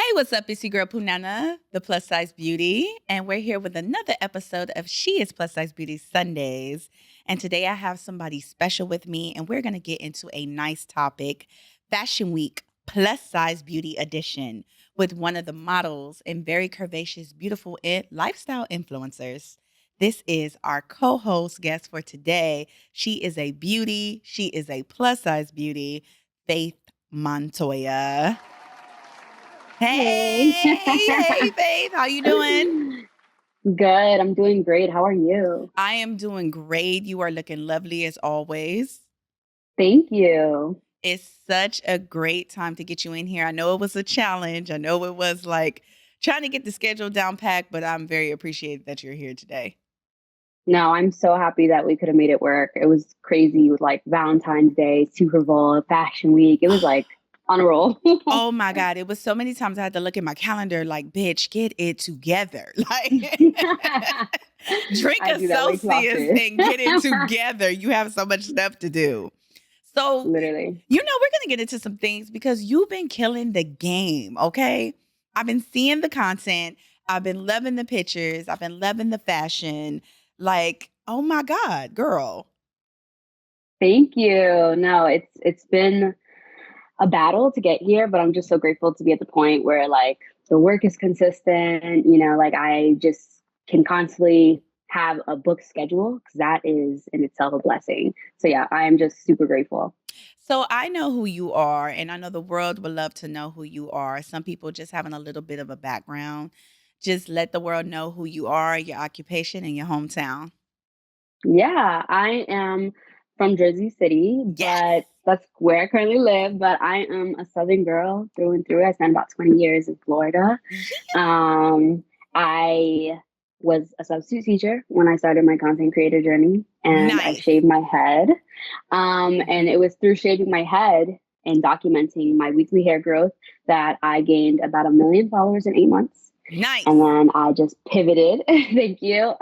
Hey, what's up? It's your girl Poonhana, the Plus Size Beauty, and we're here with another episode of She is Plus Size Beauty Sundays. And today I have somebody special with me, and we're going to get into a nice topic, Fashion Week Plus Size Beauty Edition, with one of the models and very curvaceous, beautiful lifestyle influencers. This is our co-host guest for today. She is a beauty. She is a plus size beauty, Phaith Montoya. Hey. Hey, Faith, how you doing? Good. I'm doing great. How are you? I am doing great. You are looking lovely as always. Thank you. It's such a great time to get you in here. I know it was a challenge. I know it was like trying to get the schedule down packed, but I'm very appreciated that you're here today. No, I'm so happy that we could have made it work. It was crazy with like Valentine's Day, Super Bowl, Fashion Week. It was like on a roll. Oh my God. It was so many times I had to look at my calendar like, bitch, get it together. Like, drink I a do that way too Celsius often. and get it together. You have so much stuff to do. So, Literally. we're going to get into some things because you've been killing the game, okay? I've been seeing the content. I've been loving the pictures. I've been loving the fashion. Like, oh my God, girl. Thank you. No, it's been a battle to get here, but I'm just so grateful to be at the point where like the work is consistent, like I just can constantly have a book schedule because that is in itself a blessing. So yeah, I am just super grateful. So I know who you are, and I know the world would love to know who you are. Some people just having a little bit of a background. Just let the world know who you are, your occupation, and your hometown. Yeah, I am from Jersey City, Yes. but that's where I currently live. But I am a Southern girl through and through. I spent about 20 years in Florida. Yeah. I was a substitute teacher when I started my content creator journey, and I Nice. shaved my head. And it was through shaving my head and documenting my weekly hair growth that I gained about 1 million followers in 8 months. And Nice. then I just pivoted, thank you,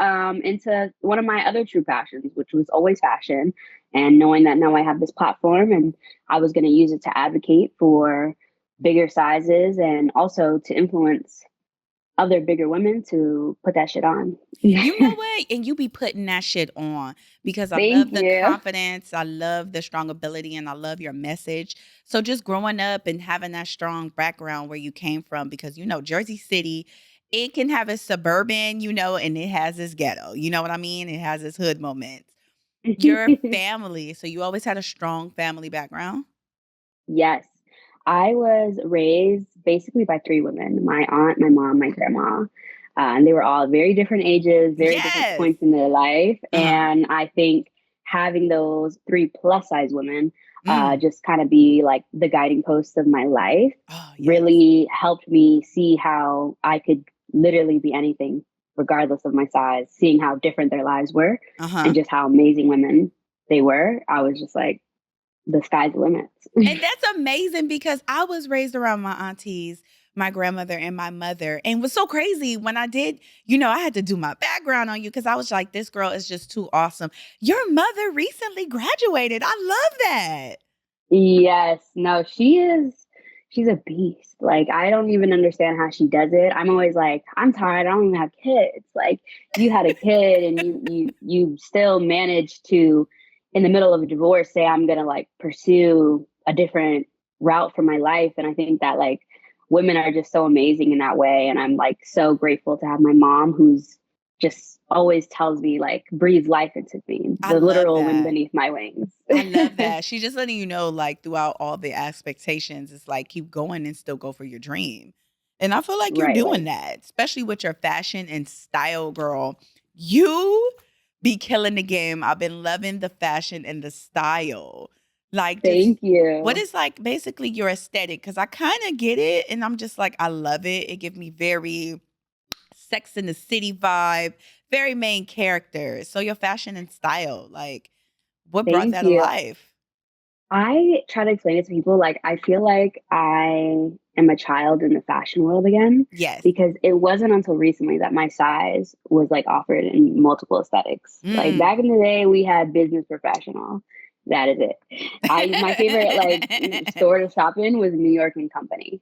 into one of my other true passions, which was always fashion. And knowing that now I have this platform and I was going to use it to advocate for bigger sizes and also to influence other bigger women to put that shit on. You know what? And you be putting that shit on because I Thank love the you. confidence. I love the strong ability and I love your message. So just growing up and having that strong background where you came from, because, Jersey City, it can have its suburban, and it has its ghetto. You know what I mean? It has its hood moments. Your family. So you always had a strong family background? Yes. I was raised basically by three women: my aunt, my mom, my grandma. And they were all very different ages, very different Yes. points in their life. Uh-huh. And I think having those three plus size women Mm. just kind of be like the guiding posts of my life Oh, yes. really helped me see how I could literally be anything, regardless of my size, seeing how different their lives were Uh-huh. and just how amazing women they were. I was just like, the sky's the limit. And that's amazing because I was raised around my aunties, my grandmother, and my mother. And it was so crazy when I did, I had to do my background on you because I was like, this girl is just too awesome. Your mother recently graduated. I love that. Yes, no, she's a beast. Like I don't even understand how she does it. I'm always like, I'm tired, I don't even have kids. Like you had a kid and you still managed to, in the middle of a divorce, say I'm gonna like pursue a different route for my life. And I think that like women are just so amazing in that way. And I'm like so grateful to have my mom who's just always tells me like breathe life into me, I the love literal wind that. beneath my wings. I love that. She's just letting you know, like, throughout all the expectations, it's like keep going and still go for your dream. And I feel like you're Right, doing like that, especially with your fashion and style, girl. You be killing the game. I've been loving the fashion and the style. Like, just thank what you. is like basically your aesthetic? Because I kind of get it. And I'm just like, I love it. It gives me very Sex in the City vibe, very main character. So, your fashion and style, like, what brought Thank that you. alive? I try to explain it to people like I feel like I am a child in the fashion world again Yes. because it wasn't until recently that my size was like offered in multiple aesthetics. Like Mm. back in the day, we had business professional. That is it. My favorite like store to shop in was New York and Company.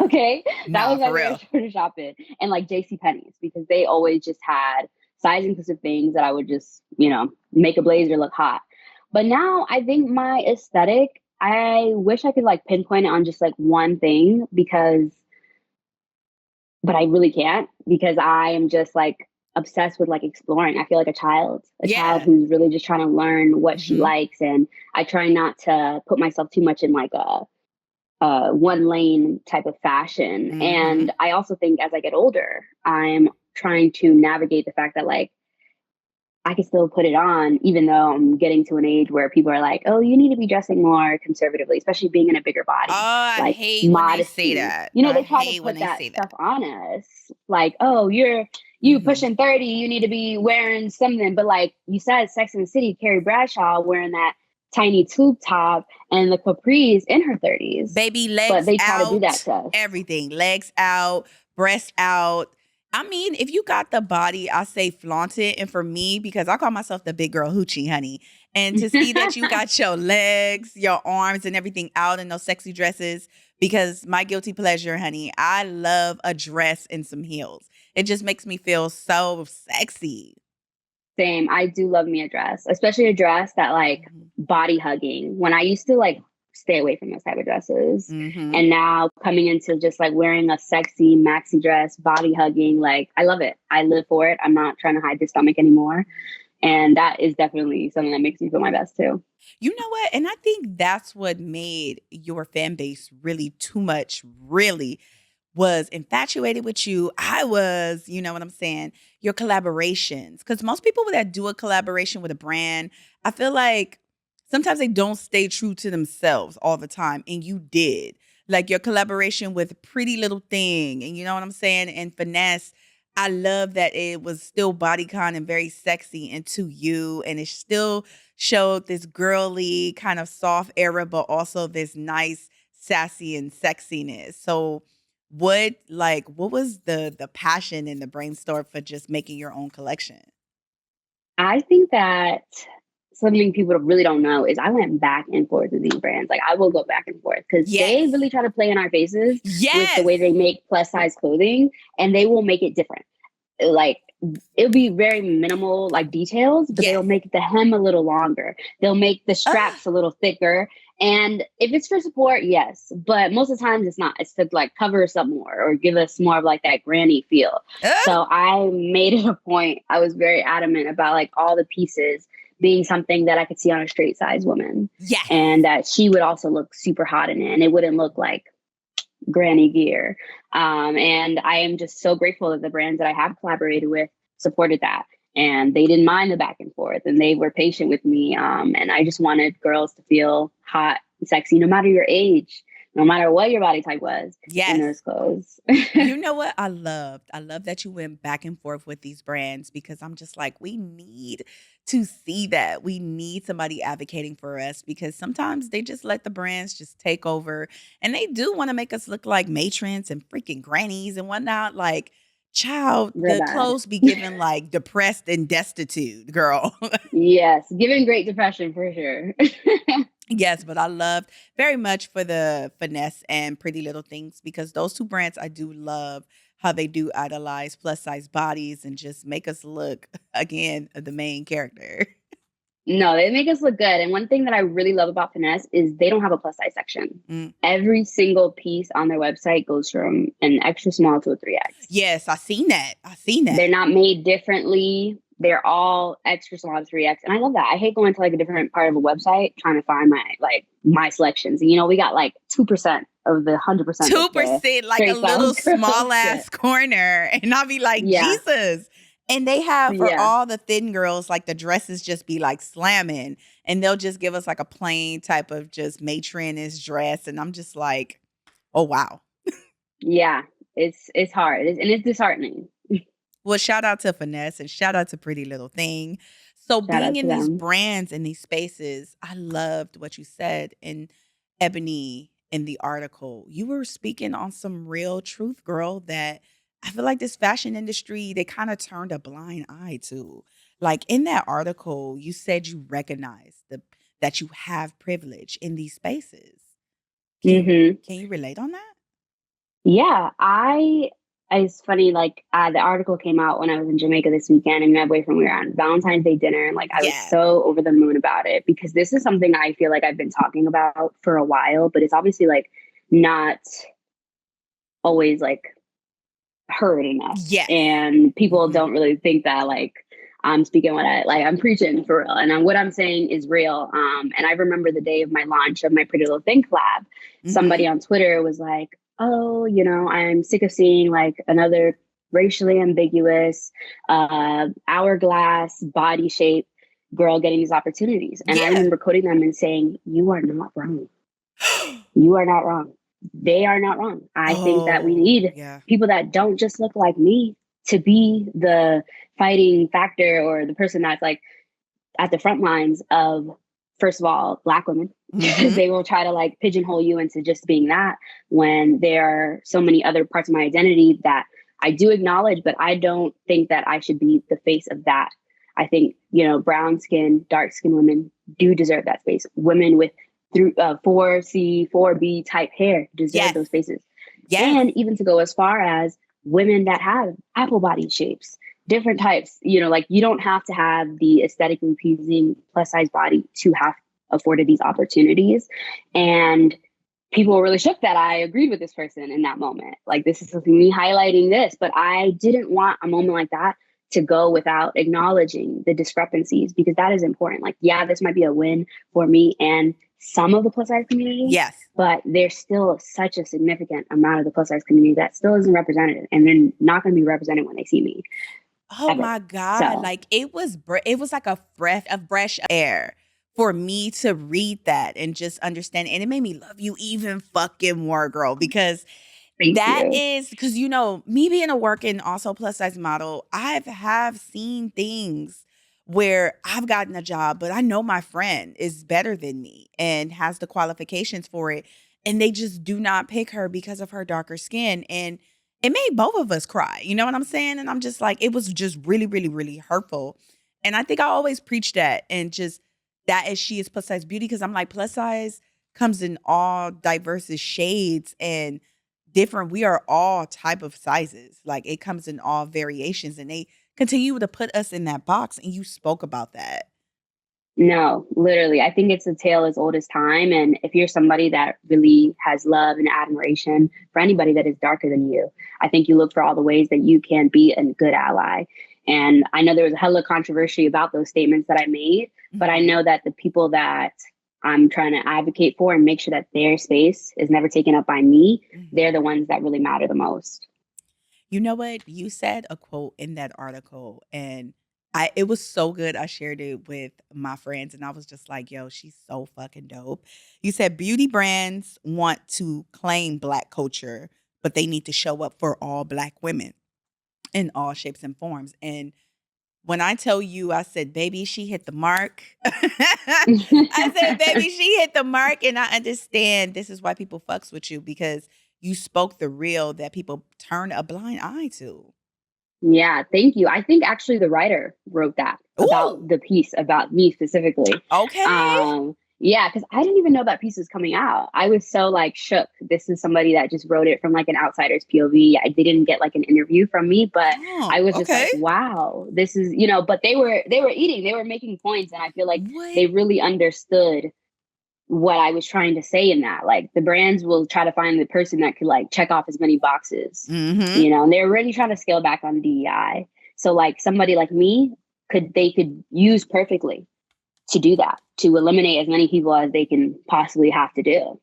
Okay, that Nah, was my for favorite real. store to shop in, and like J.C. Penney's because they always just had size inclusive things that I would just make a blazer look hot. But now I think my aesthetic, I wish I could like pinpoint it on just like one thing but I really can't because I am just like obsessed with like exploring. I feel like a child Yeah. who's really just trying to learn what she Hmm. likes. And I try not to put myself too much in like a one lane type of fashion. Hmm. And I also think as I get older, I'm trying to navigate the fact that like I can still put it on, even though I'm getting to an age where people are like, oh, you need to be dressing more conservatively, especially being in a bigger Oh, body. I Like hate when they say modesty. that. I They try to hate when put they that say that. stuff on us. Like, oh, you Hmm. pushing 30, you need to be wearing something. But like you said, Sex and the City, Carrie Bradshaw wearing that tiny tube top and the capris in her 30s. Baby, But legs they try to do that out, to us. everything. Legs out, breast out. I mean, if you got the body, I say flaunt it. And for me, because I call myself the big girl hoochie, honey. And to see that you got your legs, your arms, and everything out in those sexy dresses, because my guilty pleasure, honey, I love a dress and some heels. It just makes me feel so sexy. Same. I do love me a dress, especially a dress that like Hmm. body hugging. When I used to like stay away from those type of dresses. Hmm. And now coming into just like wearing a sexy maxi dress, body hugging, like I love it. I live for it. I'm not trying to hide the stomach anymore. And that is definitely something that makes me feel my best too. You know what? And I think that's what made your fan base really too much, really was infatuated with you. I was, you know what I'm saying? Your collaborations. Because most people that do a collaboration with a brand, I feel like sometimes they don't stay true to themselves all the time. And you did. Like your collaboration with Pretty Little Thing. And you know what I'm saying? And Finesse. I love that it was still bodycon and very sexy into you. And it still showed this girly kind of soft era, but also this nice, sassy and sexiness. So what was the passion and the brainstorm for just making your own collection? I think that something people really don't know is I went back and forth with these brands. Like I will go back and forth because they Yes. really try to play in our faces with the way Yes. they make plus size clothing and they will make it different. Like it'll be very minimal like details, but they'll Yes. make the hem a little longer. They'll make the Ah, straps a little thicker. And if it's for support, yes. But most of the times it's not. It's to like cover us up more or give us more of like that granny feel. ah, So I made it a point. I was very adamant about like all the pieces being something that I could see on a straight size woman. yes. And that she would also look super hot in it. And it wouldn't look like granny gear. And I am just so grateful that the brands that I have collaborated with supported that. And they didn't mind the back and forth and they were patient with me. And I just wanted girls to feel hot, sexy, no matter your age, no matter what your body type was in Yes. those clothes. You know what I loved? I love that you went back and forth with these brands because I'm just like, we need to see that. We need somebody advocating for us because sometimes they just let the brands just take over and they do want to make us look like matrons and freaking grannies and whatnot. Like, child, Real the bad. clothes be given like depressed and destitute, girl. Yes, giving Great Depression for sure. Yes, but I loved very much for the Finesse and Pretty Little Things because those two brands I do love how they do idolize plus size bodies and just make us look again the main character. No, they make us look good. And one thing that I really love about Finesse is they don't have a plus size section. Mm. Every single piece on their website goes from an extra small to a 3X. Yes, I seen that. I seen They're that. not made differently. They're all extra small to 3X. And I love that. I hate going to like a different part of a website trying to find my selections. And, we got like 2% of the 100% that the 2% like a straight little styles girls small get. ass corner and I'll be like, Yeah. Jesus. And they have for Yeah. all the thin girls, like the dresses just be like slamming and they'll just give us like a plain type of just matroness dress. And I'm just like, oh, wow. Yeah. It's hard. And it's disheartening. Well, shout out to Finesse and shout out to Pretty Little Thing. So Shout being out to in these them. brands and these spaces, I loved what you said in Ebony in the article. You were speaking on some real truth, girl, that I feel like this fashion industry, they kind of turned a blind eye to. Like in that article, you said you recognized that you have privilege in these spaces. Hmm. Can you relate on that? Yeah, it's funny, like, the article came out when I was in Jamaica this weekend, and my boyfriend, we were on Valentine's Day dinner, and, like, I was Yeah. so over the moon about it because this is something I feel like I've been talking about for a while, but it's obviously, like, not always, like, heard enough. Yes. And people Mhm. don't really think that, like, I'm speaking what I'm preaching for real. And what I'm saying is real. And I remember the day of my launch of my Pretty Little Thing collab, Mhm. somebody on Twitter was like, oh, I'm sick of seeing like another racially ambiguous, hourglass body shape girl getting these opportunities. And I Yeah. remember quoting them and saying, you are not wrong. You are not wrong. They are not wrong. I think that we Oh, need yeah. people that don't just look like me to be the fighting factor or the person that's like at the front lines of, first of all, Black women, because Mhm. they will try to like pigeonhole you into just being that when there are so many other parts of my identity that I do acknowledge, but I don't think that I should be the face of that. I think, brown skin, dark skin women do deserve that space. Women with through 4C, 4B type hair deserve Yes. those spaces. Yes. And even to go as far as women that have apple body shapes, different types, like you don't have to have the aesthetically pleasing plus size body to have afforded these opportunities. And people were really shook that I agreed with this person in that moment. Like, this is something me highlighting this, but I didn't want a moment like that to go without acknowledging the discrepancies because that is important. Like, yeah, this might be a win for me and some of the plus size community, Yes. but there's still such a significant amount of the plus size community that still isn't represented, and they're not going to be represented when they see me Oh ever. my God. So Like it was like a breath of fresh air for me to read that and just understand. And it made me love you even fucking more, girl, because thank that you. is because me being a working also plus size model, have seen things where I've gotten a job, but I know my friend is better than me and has the qualifications for it. And they just do not pick her because of her darker skin. And it made both of us cry. You know what I'm saying? And I'm just like, it was just really, really, really hurtful. And I think I always preach that and just that is she is plus size beauty because I'm like, plus size comes in all diverse shades and different. We are all type of sizes. Like it comes in all variations and they continue to put us in that box. And you spoke about that. No, literally. I think it's a tale as old as time. And if you're somebody that really has love and admiration for anybody that is darker than you, I think you look for all the ways that you can be a good ally. And I know there was a hella controversy about those statements that I made, but I Mhm. know that the people that I'm trying to advocate for and make sure that their space is never taken up by me, they're Mhm. the ones that really matter the most. You know what? You said a quote in that article and it was so good. I shared it with my friends and I was just like, yo, she's so fucking dope. You said beauty brands want to claim black culture, but they need to show up for all black women in all shapes and forms. And when I tell you, I said, baby, she hit the mark. I said, baby, she hit the mark. And I understand this is why people fucks with you because you spoke the real that people turn a blind eye to. Yeah, thank you. I think actually the writer wrote that about Ooh, the piece about me specifically. okay. Yeah, because I didn't even know that piece was coming out. I was so like shook. This is somebody that just wrote it from like an outsider's POV. They didn't get like an interview from me, but I Oh, was just okay. like, wow, this is But they were eating, they were making points, and I feel like What? they really understood what I was trying to say in that. Like the brands will try to find the person that could like check off as many boxes, Mm-hmm. and they're really trying to scale back on DEI. So like somebody like me could use perfectly to do that, to eliminate as many people as they can possibly have to do.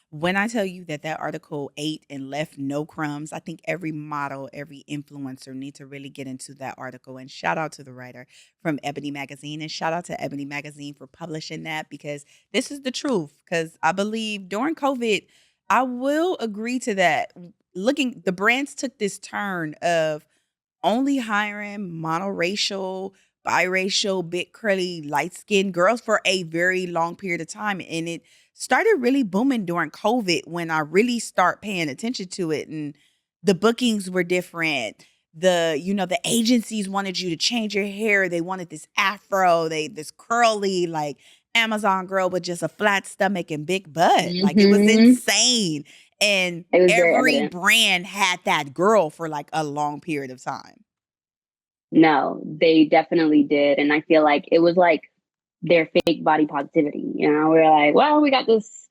When I tell you that that article ate and left no crumbs, I think every model, every influencer need to really get into that article. And shout out to the writer from Ebony Magazine and shout out to Ebony Magazine for publishing that because this is the truth. Because I believe during COVID, I will agree to that. Looking, the brands took this turn of only hiring monoracial, biracial, big curly, light skinned girls for a very long period of time. And it started really booming during COVID when I really start paying attention to it. And the bookings were different. The agencies wanted you to change your hair. They wanted this afro, this curly, like, Amazon girl with just a flat stomach and big butt. Like, it was Mm-hmm. insane. And It was very every evident. brand had that girl for like a long period of time. No, they definitely did. And I feel like it was like their fake body positivity. You know, we're like, well, we got this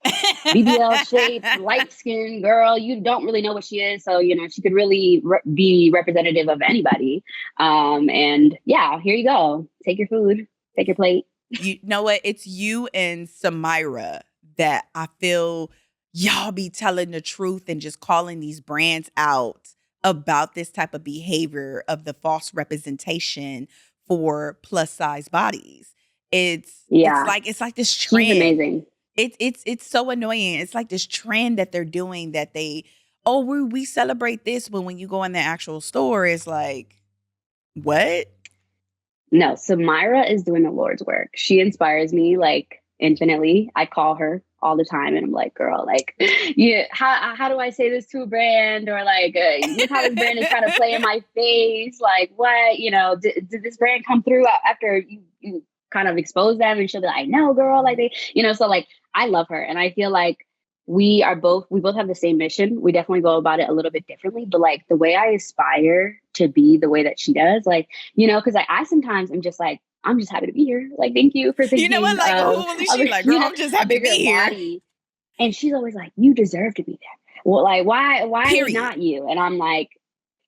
BBL shaped, light skinned girl. You don't really know what she is. So, you know, she could really be representative of anybody. And yeah, here you go. Take your food, take your plate. You know what? It's you and Samira that I feel y'all be telling the truth and just calling these brands out about this type of behavior of the false representation for plus size bodies. Yeah, It's like this she's trend. amazing. It's so annoying. It's like this trend that they're doing that oh, we celebrate this, but when you go in the actual store, it's like, what? No, Samira is doing the Lord's work. She inspires me like infinitely. I call her all the time and I'm like, girl, like, yeah, how do I say this to a brand? Or like, look how this brand is trying to play in my face. Like, what, you know, did this brand come through after you kind of expose them? And she'll be like, no, girl, like they, you know, so like, I love her. And I feel like we both have the same mission. We definitely go about it a little bit differently, but like the way I aspire to be the way that she does, like, you know, because I sometimes am just like, I'm just happy to be here. Like, thank you for You know what? thinking Like, who is she? Like, girl, you know, I'm just a happy to bigger be here. body. And she's always like, you deserve to be there. Well, like, why Period. not you? And I'm like,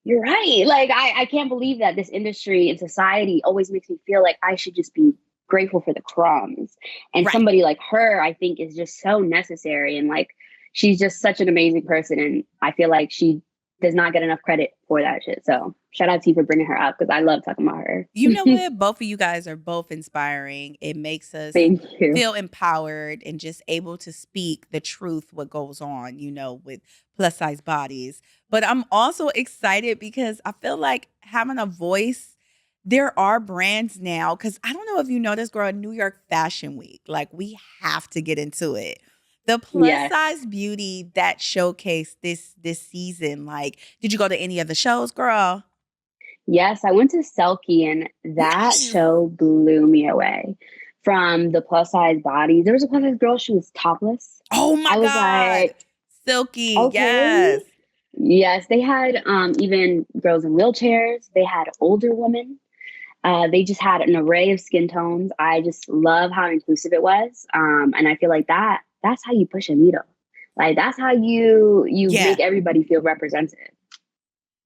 you're right. Like, I can't believe that this industry and society always makes me feel like I should just be grateful for the crumbs. And Right. somebody like her, I think, is just so necessary. And like, she's just such an amazing person. And I feel like she does not get enough credit for that shit. So shout out to you for bringing her up because I love talking about her. You know what? Both of you guys are both inspiring. It makes us Thank you. feel empowered and just able to speak the truth, what goes on, you know, with plus size bodies. But I'm also excited because I feel like having a voice, there are brands now, because I don't know if you know this, girl, New York Fashion Week. Like, we have to get into it. The plus Yes. size beauty that showcased this season. Like, did you go to any of the shows, girl? Yes, I went to Selkie and that Nice. show blew me away. From the plus size bodies, there was a plus size girl, she was topless. Oh my I was God. like, Silky, okay. yes. Yes, they had even girls in wheelchairs, they had older women. They just had an array of skin tones. I just love how inclusive it was. And I feel like that's how you push a needle. Like that's how you Yeah. make everybody feel represented.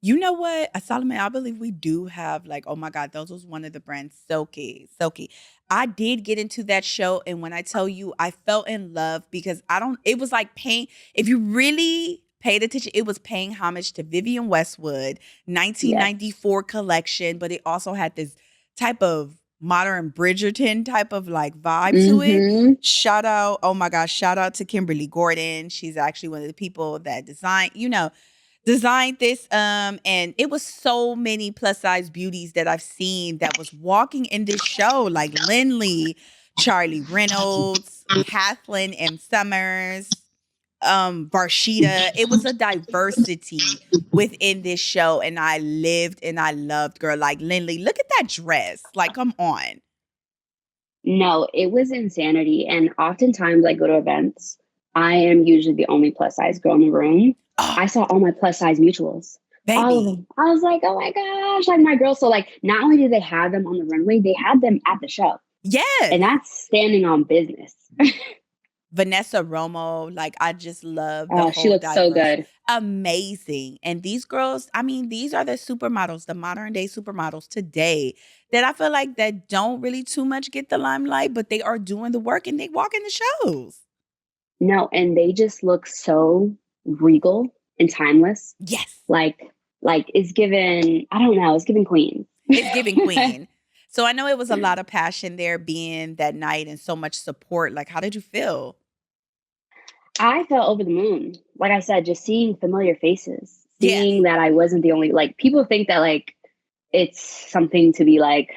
You know what? Solomon, I believe we do have like, oh my God, those was one of the brands, Silky. Silky. I did get into that show. And when I tell you, I fell in love because it was like paying, if you really paid attention, it was paying homage to Vivienne Westwood, Yes. 1994 collection, but it also had this type of modern Bridgerton type of like vibe to it. Mm-hmm. Shout out, oh my gosh, shout out to Kimberly Gordon. She's actually one of the people that designed this, and it was so many plus size beauties that I've seen that was walking in this show, like Lindley, Charlie Reynolds, Kathleen M. Summers, Varshita. It was a diversity within this show, and I lived and I loved, girl. Like, Lindley, look at that dress. Like, come on. No, it was insanity. And oftentimes I go to events. I am usually the only plus size girl in the room. Oh, I saw all my plus size mutuals. All of baby. them. I was like, oh my gosh, like my girls. So like not only did they have them on the runway, they had them at the show. Yes. And that's standing on business. Vanessa Romo, like, I just love the She whole looks so diverse, good. amazing. And these girls, I mean, these are the supermodels, the modern day supermodels today that I feel like that don't really too much get the limelight, but they are doing the work and they walk in the shows. No, and they just look so regal and timeless. Yes. Like it's given, I don't know, it's giving queen. It's giving queen. So I know it was a lot of passion there being that night and so much support. Like, how did you feel? I felt over the moon. Like I said, just seeing familiar faces, Yes. seeing that I wasn't the only, like, people think that, like, it's something to be like,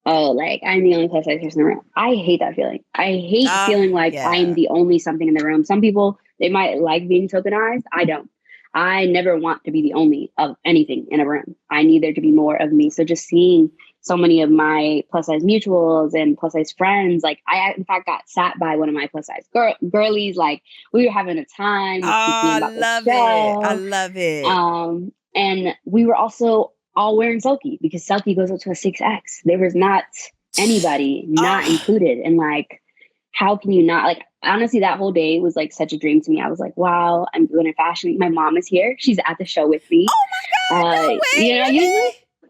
oh, like, I'm the only plus size person in the room. I hate that feeling. I hate feeling like I'm Yeah. the only something in the room. Some people, they might like being tokenized. I don't. I never want to be the only of anything in a room. I need there to be more of me. So just seeing so many of my plus size mutuals and plus size friends. Like I, in fact, got sat by one of my plus size girlies. Like we were having a time Oh, just speaking I about the love it. I show. love it. And we were also all wearing Selkie because Selkie goes up to a 6X. There was not anybody not Oh, included. And like, how can you not, like, honestly, that whole day was like such a dream to me. I was like, wow, I'm doing a fashion week. My mom is here. She's at the show with me. oh my God, no way, Usually,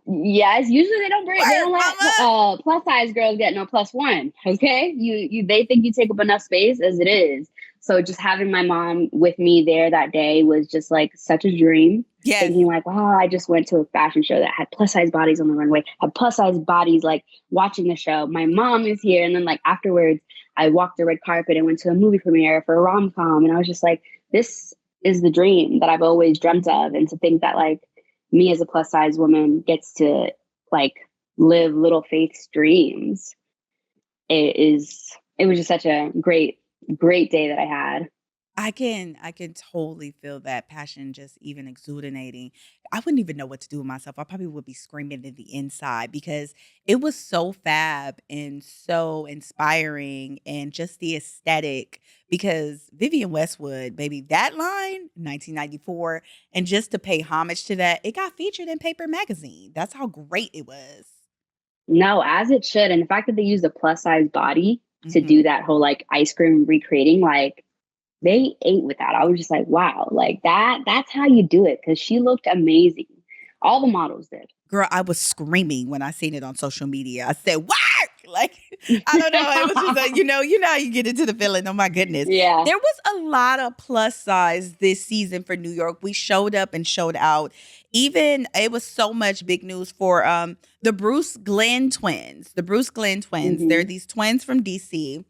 really? yes, usually they don't Work, mama. let plus size girls get no plus one. Okay. They think you take up enough space as it is. So just having my mom with me there that day was just like such a dream. Yes. Thinking like, wow, I just went to a fashion show that had plus size bodies on the runway, had plus size bodies, like watching the show. My mom is here. And then like afterwards, I walked the red carpet and went to a movie premiere for a rom-com. And I was just like, this is the dream that I've always dreamt of. And to think that like me as a plus size woman gets to like live little Faith's dreams, it was just such a great day that I had. I can totally feel that passion just even exudinating. I wouldn't even know what to do with myself. I probably would be screaming in the inside because it was so fab and so inspiring and just the aesthetic. Because Vivian Westwood, baby, that line, 1994, and just to pay homage to that, it got featured in Paper Magazine. That's how great it was. No, as it should. And the fact that they used a plus size body to Hmm. do that whole like ice cream recreating, like they ate with that. I was just like, wow, like that's how you do it. Cause she looked amazing. All the models did. Girl, I was screaming when I seen it on social media. I said, "Work!" Like, I don't know. It was just like, you know how you get into the feeling. Oh my goodness. Yeah. There was a lot of plus size this season for New York. We showed up and showed out. Even it was so much big news for the Bruce Glenn twins. The Bruce Glenn twins. They're Hmm. these twins from DC.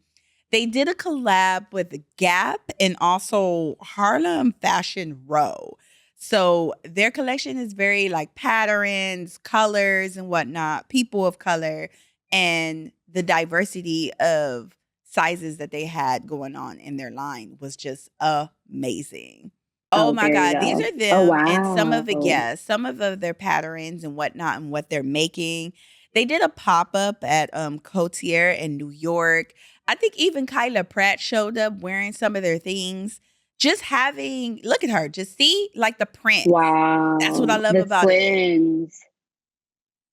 They did a collab with Gap and also Harlem Fashion Row. So their collection is very like patterns, colors, and whatnot, people of color, and the diversity of sizes that they had going on in their line was just amazing. Oh Oh, my there you God, these go. are Oh them, and some of it, wow. yeah, some of their patterns and whatnot, and what they're making. They did a pop up at Cotier in New York. I think even Kyla Pratt showed up wearing some of their things. Just having, look at her, just see like the print. That's what I Wow. love The about it. twins.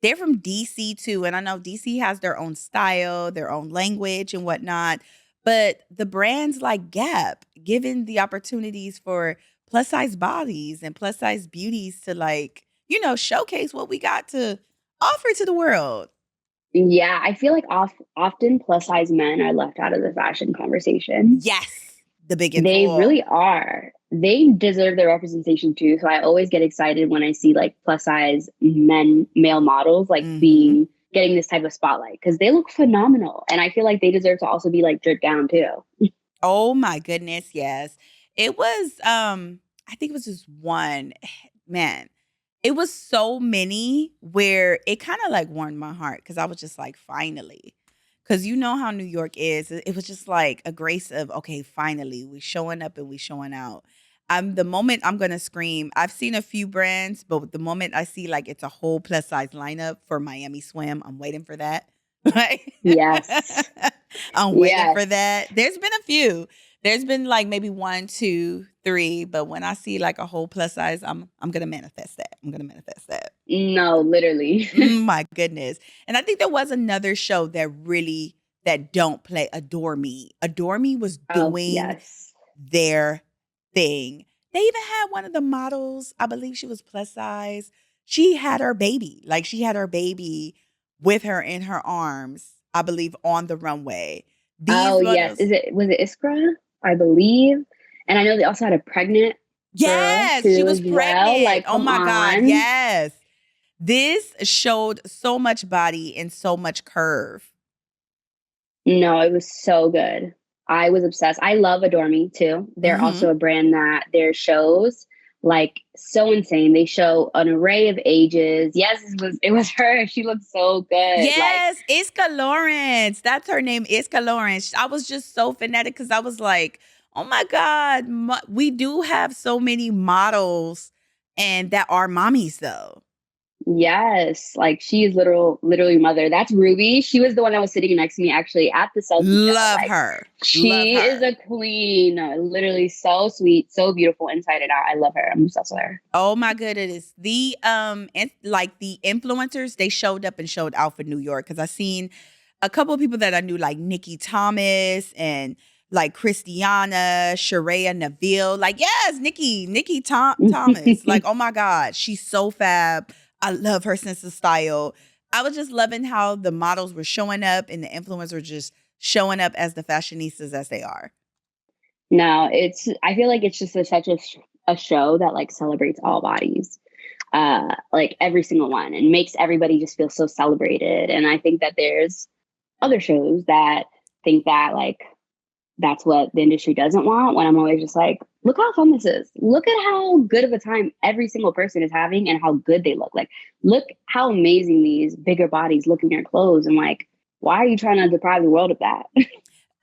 They're from DC too. And I know DC has their own style, their own language and whatnot. But the brands like Gap, given the opportunities for plus size bodies and plus size beauties to like, showcase what we got to offer to the world. Yeah, I feel like often plus size men are left out of the fashion conversation. Yes, the big and They tall. really are. They deserve their representation too. So I always get excited when I see like plus size male models like Hmm. being getting this type of spotlight because they look phenomenal. And I feel like they deserve to also be like dripped down too. Oh my goodness, yes. It was I think it was just one man. It was so many where it kind of like warmed my heart because I was just like, finally. Because you know how New York is. It was just like a grace of, okay, finally, we showing up and we showing out. The moment I'm gonna scream, I've seen a few brands, but the moment I see like it's a whole plus size lineup for Miami Swim, I'm waiting for that. Like Yes. I'm waiting Yes. for that. There's been a few. There's been like maybe one, two, three, but when I see like a whole plus size, I'm gonna manifest that. I'm gonna manifest that. No, literally. My goodness. And I think there was another show that really that don't play Adore Me. Adore Me was Oh, doing yes. their thing. They even had one of the models, I believe she was plus size. She had her baby. Like she had her baby with her in her arms, I believe, on the runway. Oh, These yes. models, Was it Iskra? I believe. And I know they also had a pregnant girl yes, she too was as well. pregnant. Like, Oh come my God, on. yes. This showed so much body and so much curve. No, it was so good. I was obsessed. I love Adore Me too. They're also Mhm. a brand that their shows like so insane. They show an array of ages. Yes, it was her. She looked so good. Like, Yes, Iska Lawrence. That's her name, Iska Lawrence. I was just so fanatic because I was like, oh my God, we do have so many models and that are mommies though. Yes, like she is literally mother. That's Ruby. She was the one that was sitting next to me actually at the selfie show. Love Like her. Love she is her. a queen. Literally so sweet, so beautiful inside and out. I love her. I'm obsessed with her. Oh my goodness. The like the influencers, they showed up and showed out for New York because I seen a couple of people that I knew, like Nikki Thomas and like Christiana, Sheraya Neville. Like, yes, Thomas. Like, oh my God, she's so fab. I love her sense of style. I was just loving how the models were showing up and the influencers were just showing up as the fashionistas as they are. No, I feel like it's just such a show that like celebrates all bodies. Like every single one, and makes everybody just feel so celebrated. And I think that there's other shows that think that like that's what the industry doesn't want, when I'm always just like, look how fun this is. Look at how good of a time every single person is having and how good they look. Like, look how amazing these bigger bodies look in their clothes. And like, why are you trying to deprive the world of that?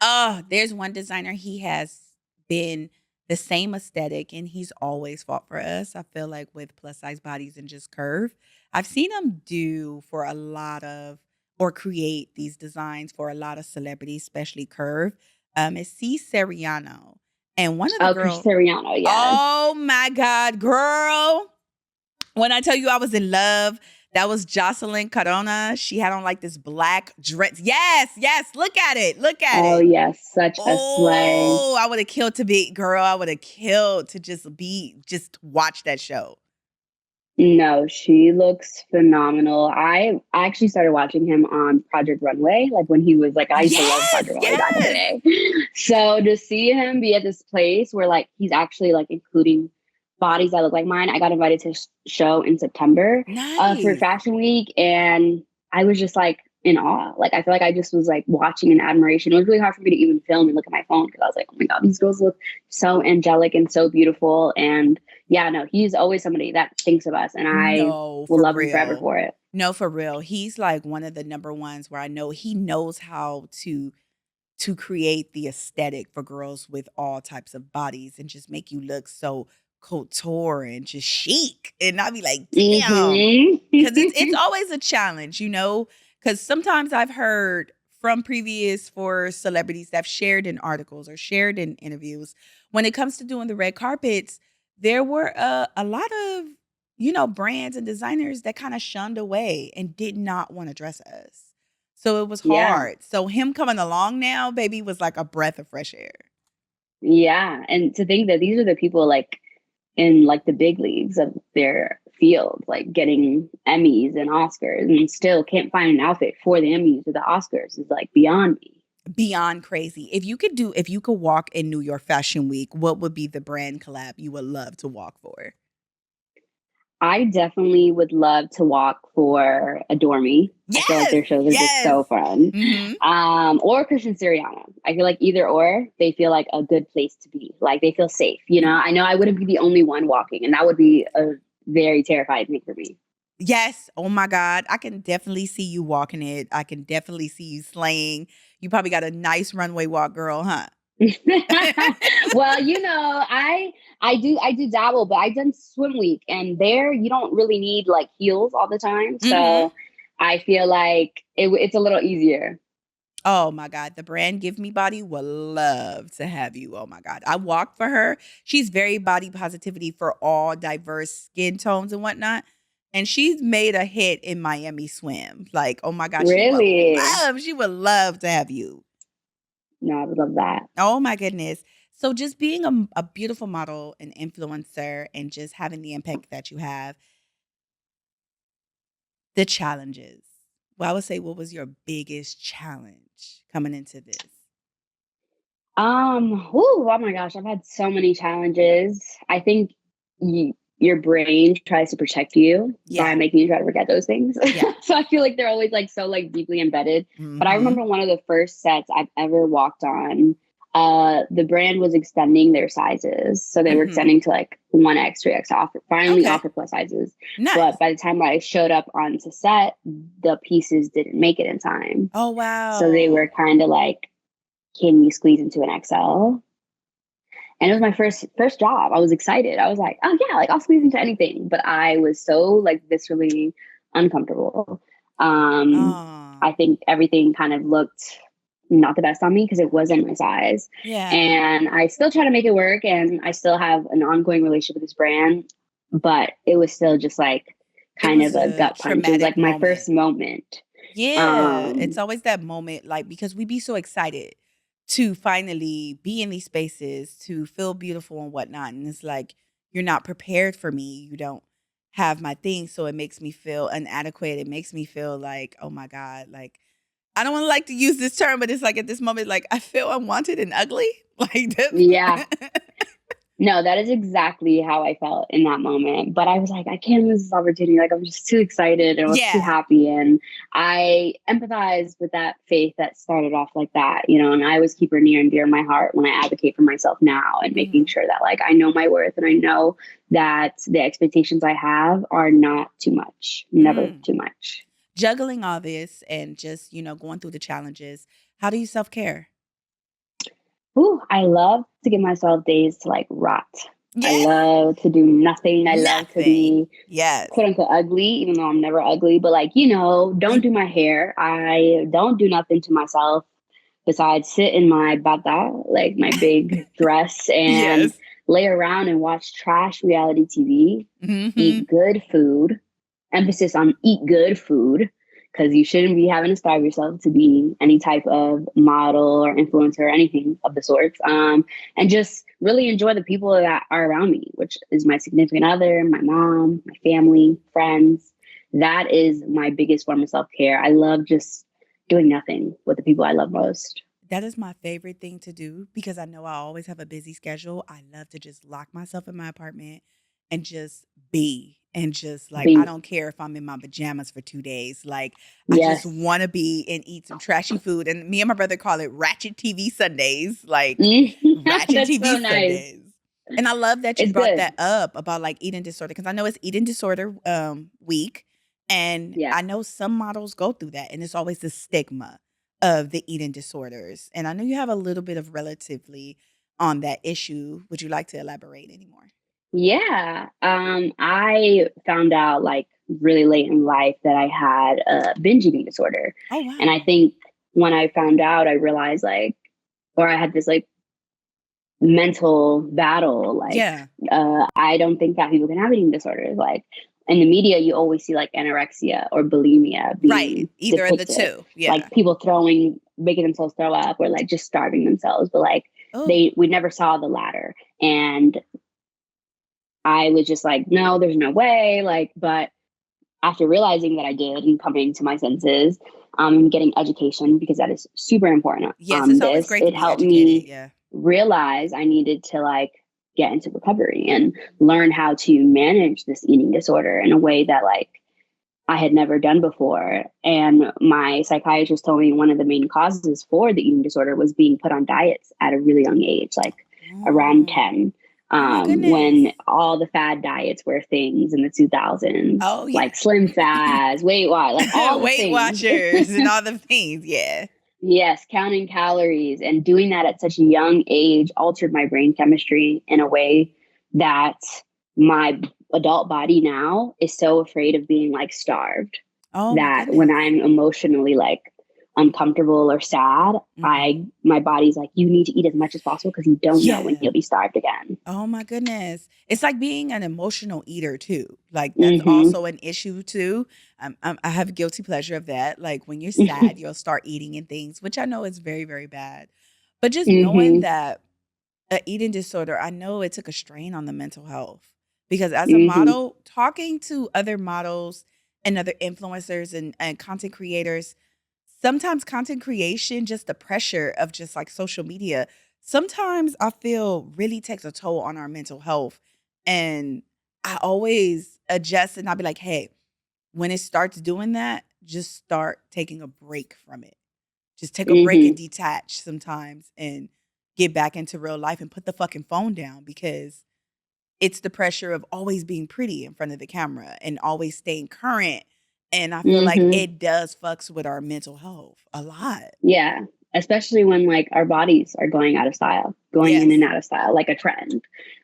Oh, there's one designer, he has been the same aesthetic and he's always fought for us. I feel like with plus size bodies and just curve. I've seen him do for a lot of or create these designs for a lot of celebrities, especially curve. It's C Seriano. And one of the Oh, Chris girl, Siriano, yes. oh my God, girl. When I tell you I was in love, that was Jocelyn Corona. She had on like this black dress. Yes, yes. Look at it. Look at Oh it. yes, such a slay. Oh, I would have killed to be, girl. I would have killed to just watch that show. No, she looks phenomenal. I actually started watching him on Project Runway, like when he was like, I used to love Yes, Project Runway back in the yes. day. So to see him be at this place where like he's actually like including bodies that look like mine, I got invited to show in September for Nice. Fashion Week, and I was just like in awe. Like I feel like I just was like watching in admiration. It was really hard for me to even film and look at my phone because I was like, oh my God, these girls look so angelic and so beautiful. And yeah, no, he's always somebody that thinks of us, and I No, will for love him forever real. for it. No, for real. He's like one of the number ones where I know he knows how to create the aesthetic for girls with all types of bodies and just make you look so couture and just chic. And I'll be like, damn. Because it's Mm-hmm. always a challenge, you know? Because sometimes I've heard from previous for celebrities that have shared in articles or shared in interviews, when it comes to doing the red carpets, there were a lot of, you know, brands and designers that kind of shunned away and did not want to dress us. So it was Yeah, hard. So him coming along now, baby, was like a breath of fresh air. yeah, and to think that these are the people like in like the big leagues of their field, like getting Emmys and Oscars, and still can't find an outfit for the Emmys or the Oscars is like beyond me. Beyond crazy. If you could walk in New York Fashion Week, what would be the brand collab you would love to walk for? I definitely would love to walk for Adore Me. I feel like Yes, their shows are just yes. so fun. Mhm. Or Christian Siriano. I feel like either or, they feel like a good place to be. Like they feel safe. You know, I know I wouldn't be the only one walking, and that would be a very terrifying thing for me. Yes. Oh my God. I can definitely see you walking it. I can definitely see you slaying. You probably got a nice runway walk, girl, huh? Well, you know, I do dabble, but I done swim week, and there you don't really need like heels all the time. Mhm. So I feel like it's a little easier. Oh my God. The brand Give Me Body will love to have you. Oh my God. I walk for her. She's very body positivity for all diverse skin tones and whatnot. And she's made a hit in Miami Swim. Like, oh my God, Really? she would love to have you. No, I would love that. Oh my goodness. So just being a beautiful model, an influencer, and just having the impact that you have, the challenges. Well, I would say, what was your biggest challenge coming into this? Oh my gosh, I've had so many challenges. I think your brain tries to protect you by Yeah. making you try to forget those things. Yeah. So I feel like they're always like so like deeply embedded. But I Hmm. remember one of the first sets I've ever walked on. The brand was extending their sizes, so they were Hmm. extending to like 1X, 3X finally Okay. offer plus sizes. Nice. But by the time I showed up onto set, the pieces didn't make it in time. Oh, So they were wow. kind of like, can you squeeze into an XL? And it was my first job. I was excited. I was like, oh yeah, like I'll squeeze into anything. But I was so like viscerally uncomfortable. Oh, I think everything kind of looked not the best on me because it wasn't my size. yeah. And I still try to make it work, and I still have an ongoing relationship with this brand, but it was still just like It kind was of a a gut punch. It was traumatic like my moment. first moment. Yeah, it's Um, always that moment, like, because we be so excited to finally be in these spaces, to feel beautiful and whatnot, and it's like, you're not prepared for me, you don't have my things, so it makes me feel inadequate, it makes me feel like, "Oh my god," like, I don't wanna like to use this term, but it's like, at this moment, like, I feel unwanted and ugly, like, yeah, that. no, that is exactly how I felt in that moment. But I was like, I can't lose this opportunity. Like, I'm just too excited and I was too Yeah. happy. And I empathize with that Faith that started off like that, you know, and I always keep her near and dear in my heart when I advocate for myself now and making Mhm. sure that, like, I know my worth and I know that the expectations I have are not too much, never Mm. too much. Juggling all this and just, going through the challenges, how do you self-care? Ooh, I love to give myself days to like rot. I Yeah. love to do nothing. I love to Nothing. be Yes. quote unquote ugly, even though I'm never ugly, but like, you know, don't do my hair. I don't do nothing to myself besides sit in my bata, like my big dress, and Yes. lay around and watch trash reality TV, Mhm. eat good food, emphasis on eat good food, because you shouldn't be having to starve yourself to be any type of model or influencer or anything of the sorts. And just really enjoy the people that are around me, which is my significant other, my mom, my family, friends. That is my biggest form of self care. I love just doing nothing with the people I love most. That is my favorite thing to do because I know I always have a busy schedule. I love to just lock myself in my apartment and just be and just like I Be don't care if I'm in my pajamas for 2 days. Like I just yes. want to be and eat some trashy food and me and my brother call it ratchet TV Sundays, like ratchet That's TV so nice. Sundays. And I love that you It's brought good. that up about like eating disorder because I know it's eating disorder week and Yeah. I know some models go through that and it's always the stigma of the eating disorders. And I know you have a little bit of relatively on that issue. Would you like to elaborate anymore? Yeah. I found out like really late in life that I had a binge eating disorder. Oh, And I wow. think when I found out, I realized like, or I had this like mental battle, like, Yeah. I don't think that people can have eating disorders. Like in the media, you always see like anorexia or bulimia Right. being Either of the depicted, two. like Yeah. people throwing, making themselves throw up or like just starving themselves. But like Oh, we never saw the latter. And I was just like, no, there's no way. Like, but after realizing that I did and coming to my senses, and getting education because that is super important yes. on It's always this, great to it be helped educated. me Yeah. realize I needed to like get into recovery and learn how to manage this eating disorder in a way that like I had never done before. And my psychiatrist told me one of the main causes for the eating disorder was being put on diets at a really young age, like around Oh, 10, oh my when goodness. all the fad diets were things in the 2000s, Oh, yeah. like Slim Fast, Weight Watch, like all the Weight things. Watchers and all the things. Yeah. Yes, counting calories and doing that at such a young age altered my brain chemistry in a way that my adult body now is so afraid of being like starved Oh my that when goodness. I'm emotionally like uncomfortable or sad, Hmm. my body's like, you need to eat as much as possible because you don't know when Yeah. you'll be starved again. Oh my goodness. It's like being an emotional eater too. Like that's Mm-hmm. also an issue too. I have a guilty pleasure of that. Like when you're sad, you'll start eating and things, which I know is very, very bad. But just knowing Mm-hmm. that a eating disorder, I know it took a strain on the mental health because as a Mm-hmm. model, talking to other models and other influencers and content creators, sometimes content creation, just the pressure of just like social media, sometimes I feel really takes a toll on our mental health. And I always adjust and I'll be like, hey, when it starts doing that, just start taking a break from it. Just take a break and Mm-hmm. detach sometimes and get back into real life and put the fucking phone down because it's the pressure of always being pretty in front of the camera and always staying current. And I feel like Mm-hmm. it does fucks with our mental health a lot. Yeah, especially when like our bodies are going out of style, going in and Yes. out of style, like a trend.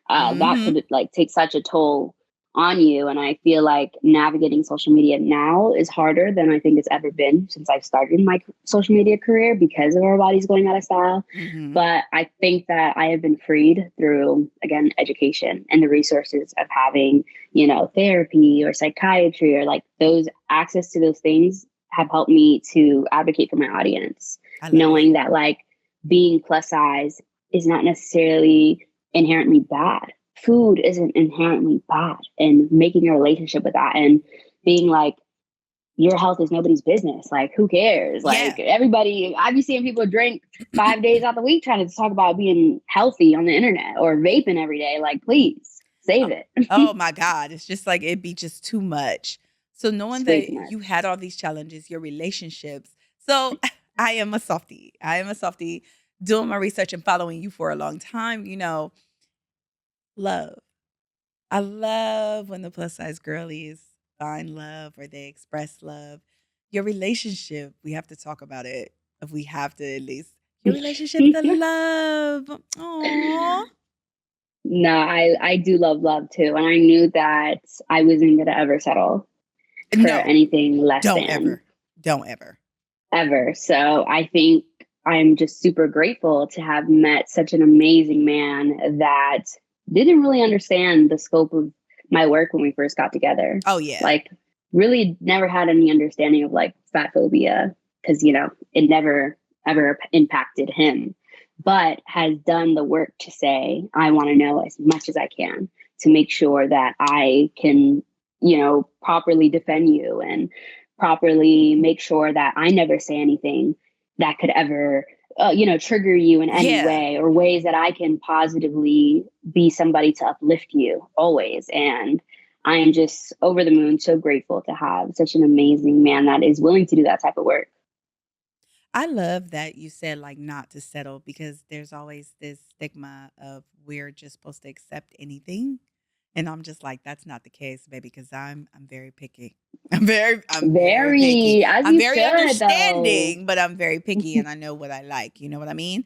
That Mhm. could like take such a toll on you. And I feel like navigating social media now is harder than I think it's ever been since I've started my social media career because of our bodies going out of style. Mm-hmm. But I think that I have been freed through, again, education and the resources of having, therapy or psychiatry or like those access to those things have helped me to advocate for my audience, I love knowing it. that like being plus size is not necessarily inherently bad. Food isn't inherently bad, and making a relationship with that and being like, your health is nobody's business. Like, who cares? Like, Yeah. everybody, I be seeing people drink 5 days out the week trying to talk about being healthy on the internet or vaping every day. Like, please save it. Oh my God. It's just like it'd be just too much. So knowing It's way too that much. you had all these challenges, your relationships. So I am a softie. I am a softie doing my research and following you for a long time. Love. I love when the plus size girlies find love or they express love. Your relationship, we have to talk about it. If we have to at least. Your relationship, the love. Aww. No, I do love love too. And I knew that I wasn't going to ever settle for No, anything less don't than ever. Don't ever. ever. So I think I'm just super grateful to have met such an amazing man that didn't really understand the scope of my work when we first got together. Oh, yeah. Like, really never had any understanding of like fat phobia because, it never ever impacted him, but has done the work to say, I want to know as much as I can to make sure that I can, properly defend you and properly make sure that I never say anything that could ever, trigger you in any Yeah. way, or ways that I can positively be somebody to uplift you always. And I am just over the moon, so grateful to have such an amazing man that is willing to do that type of work. I love that you said like not to settle because there's always this stigma of we're just supposed to accept anything. And I'm just like, that's not the case, baby, because I'm very picky. I'm very picky. Very, as I'm you very should, though. understanding, but I'm very picky and I know what I like. You know what I mean?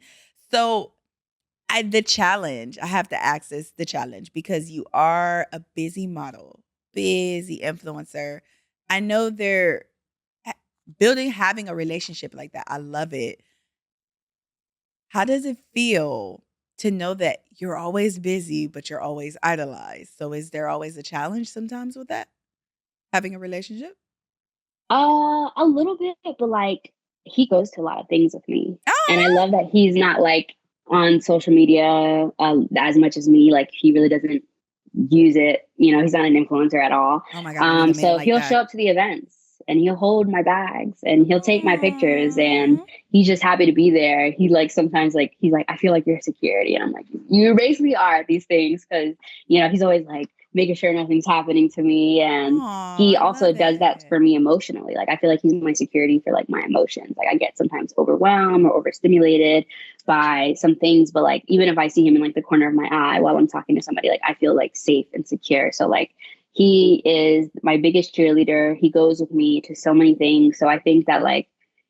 So the challenge, I have to access the challenge because you are a busy model, busy influencer. I know they're having a relationship like that. I love it. How does it feel to know that you're always busy, but you're always idolized? So is there always a challenge sometimes with that? Having a relationship? A little bit, but like he goes to a lot of things with me, and I Oh, love that he's not like on social media as much as me. Like, he really doesn't use it. He's not an influencer at all. oh my God, I need a man So like he'll show that. up to the events and he'll hold my bags and he'll take my pictures, and Aw. he's just happy to be there. He like sometimes like he's like, I feel like you're security, and I'm like, you basically are at these things because he's always like making sure nothing's happening to me. And Aw, he I also love does that it. for me emotionally. Like, I feel like he's my security for like my emotions. Like, I get sometimes overwhelmed or overstimulated by some things, but like even if I see him in like the corner of my eye while I'm talking to somebody, like I feel like safe and secure. So like he is my biggest cheerleader. He goes with me to so many things. So I think that like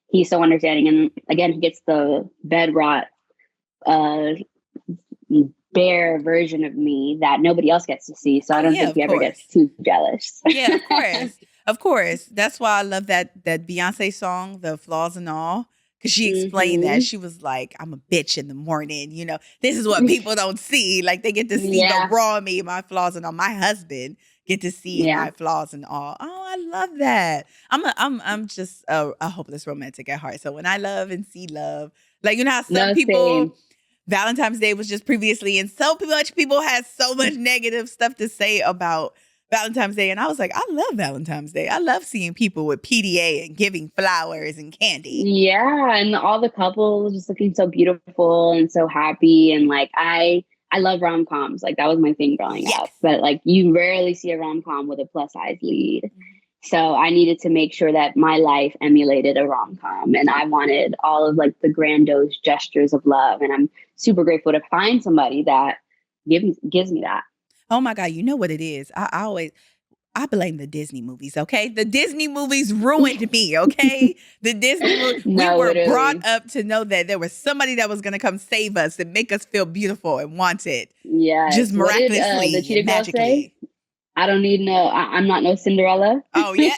he's so understanding. And again, he gets the bed rot uh bare version of me that nobody else gets to see. So I Oh don't yeah, think of he ever gets course. too jealous. Yeah, of course. Of course. That's why I love that Beyonce song, The Flaws and All, because she explained that. Hmm. She was like, I'm a bitch in the morning. This is what people don't see. Like they get to see the Yeah. raw me, my flaws and all. My husband get to see Yeah. my flaws and all. Oh, I love that. I'm just a hopeless romantic at heart. So when I love and see love, like how some No, people same. Valentine's Day was just previously, and so much people had so much negative stuff to say about Valentine's Day. And I was like, I love Valentine's Day. I love seeing people with PDA and giving flowers and candy. Yeah, and all the couples just looking so beautiful and so happy. And like I love rom-coms. Like, that was my thing growing Yes. up. But like, you rarely see a rom-com with a plus size lead. So I needed to make sure that my life emulated a rom-com, and I wanted all of like the grandiose gestures of love. And I'm super grateful to find somebody that gives me that. Oh my God, you know what it is? I blame the Disney movies, okay? The Disney movies ruined me, okay? The Disney movie, we No, were brought literally. up to know that there was somebody that was going to come save us and make us feel beautiful and wanted, just Yes. What did the miraculously and cheetah girl say? magically. I don't need no, I'm not no Cinderella. Oh, yeah.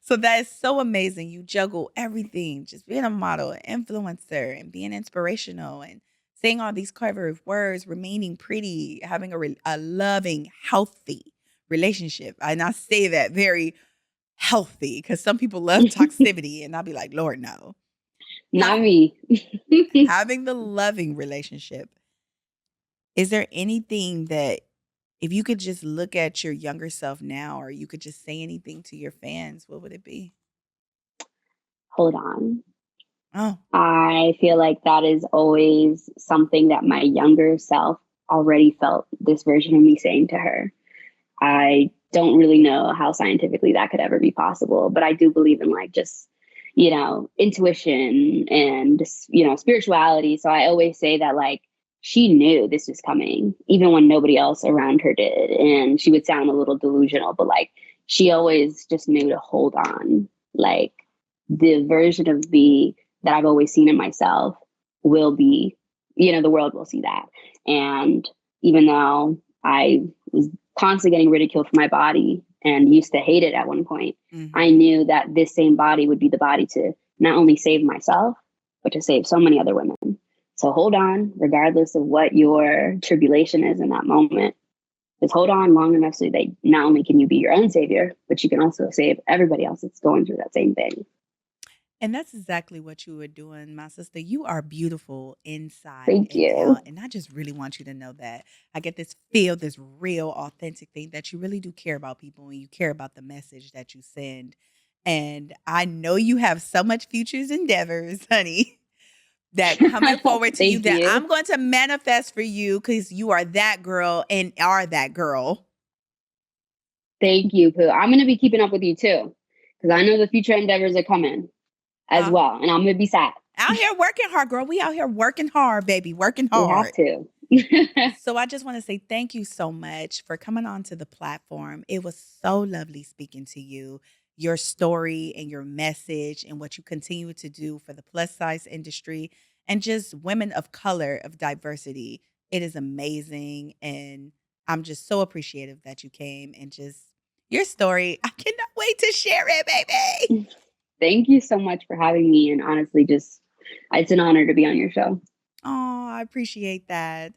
So that is so amazing. You juggle everything, just being a model, an influencer, and being inspirational, and saying all these clever words, remaining pretty, having a loving, healthy relationship. And I say that very healthy because some people love toxicity, and I'll be like, Lord, no. Not me. Having the loving relationship. Is there anything that, if you could just look at your younger self now, or you could just say anything to your fans, what would it be? Hold on. Oh, I feel like that is always something that my younger self already felt this version of me saying to her. I don't really know how scientifically that could ever be possible, but I do believe in like just, intuition and, spirituality. So I always say that like she knew this was coming, even when nobody else around her did. And she would sound a little delusional, but like she always just knew to hold on. Like the version of me that I've always seen in myself will be, the world will see that. And even though I was constantly getting ridiculed for my body and used to hate it at one point, I knew that this same body would be the body to not only save myself, but to save so many other women. So hold on, regardless of what your tribulation is in that moment. Just hold on long enough so that not only can you be your own savior, but you can also save everybody else that's going through that same thing. and that's exactly what you were doing, my sister. You are beautiful inside Thank and you. out. And I just really want you to know that. I get this feel, this real, authentic thing that you really do care about people and you care about the message that you send. And I know you have so much futures endeavors, honey, that coming forward to you Thank that you. I'm going to manifest for you because you are that girl and are that girl. Thank you, Pooh. I'm going to be keeping up with you too, because I know the future endeavors are coming as Uh, well. And I'm going to be sad. Out here working hard, girl. We out here working hard, baby, working We have hard. to. So I just want to say thank you so much for coming onto the platform. It was so lovely speaking to you, your story and your message and what you continue to do for the plus size industry and just women of color, of diversity. It is amazing. And I'm just so appreciative that you came and just your story. I cannot wait to share it, baby. Thank you so much for having me. And honestly, just it's an honor to be on your show. Oh, I appreciate that.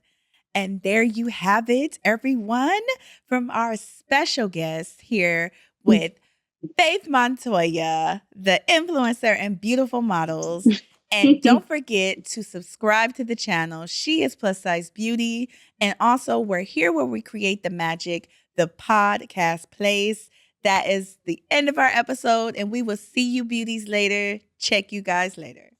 And there you have it, everyone, from our special guest here with Phaith Montoya, the influencer and beautiful models. And don't forget to subscribe to the channel. She is Plus Size Beauty. And also, we're here where we create the magic, the podcast place. That is the end of our episode. And we will see you beauties later. Check you guys later.